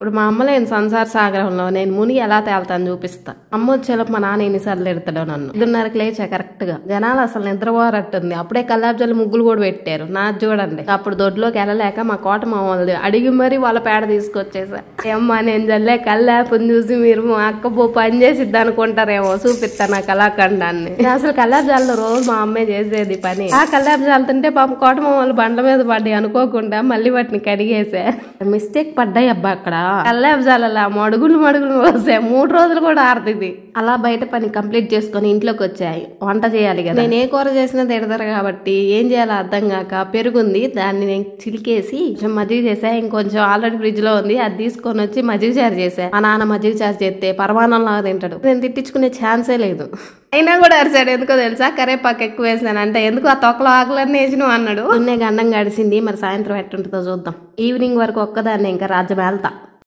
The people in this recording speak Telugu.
ఇప్పుడు మా అమ్మ లేని సంసార సాగరంలో నేను మునిగి ఎలా తేలుతాను చూపిస్తా. అమ్మ వచ్చేలోపు మా నాన్న ఎన్నిసార్లు ఎడతాడో నన్ను. 5:30కి లేచా కరెక్ట్ గా. జనాలు అసలు నిద్రపోరట్టుంది. అప్పుడే కల్లాబ్జాలు ముగ్గులు కూడా పెట్టారు. నాది చూడండి. అప్పుడు దొడ్లోకి వెళ్ళలేక మా కోట మామూలు అడిగి మరీ వాళ్ళ పేడ తీసుకొచ్చేసా. ఏమ్మా నేను జల్లే కల్లాపుని చూసి మీరు మా అక్క పని చేసిద్ది అనుకుంటారేమో, చూపిస్తా నా కళాఖండాన్ని. అసలు కల్లాబ్జాల్లో రోజు మా అమ్మే చేసేది పని. ఆ కల్లాబ్జాలు తింటే పాప కోట మామూలు బండ్ల మీద పడ్డాయి అనుకోకుండా మళ్ళీ వాటిని కడిగేసా. మిస్టేక్ పడ్డాయి అబ్బా అక్కడ. కల్లాబ్జాలలా మడుగులు పోసా. 3 రోజులు కూడా ఆడుతుంది. అలా బయట పని కంప్లీట్ చేసుకుని ఇంట్లోకి వచ్చాయి. వంట చేయాలి కదా. నేను ఏ కూర చేసినా తిడతారు కాబట్టి ఏం చేయాలో అర్థం కాక పెరుగుంది, దాన్ని నేను చిలికేసి కొంచెం మజ్జిగ చేసా. ఇంకొంచెం ఆల్రెడీ ఫ్రిడ్జ్ లో ఉంది, అది తీసుకొని వచ్చి మజ్జిగ చారు చేసా. మా నాన్న మజ్జిగ చారు చేస్తే పరమాన్నం లాగా తింటాడు. నేను తిట్టించుకునే ఛాన్సే లేదు. అయినా కూడా అరిసాడు. ఎందుకో తెలుసా? కరేపాకు ఎక్కువ వేసాను అంటే ఎందుకు ఆ తొక్కలో ఆకులన్నీ వేసినావు అన్నాడు. గండం గడిచింది. మరి సాయంత్రం ఎట్టుంటుందో చూద్దాం. ఈవినింగ్ వరకు ఒక్కదాన్ని ఇంకా రాజ్యం వెళ్తా.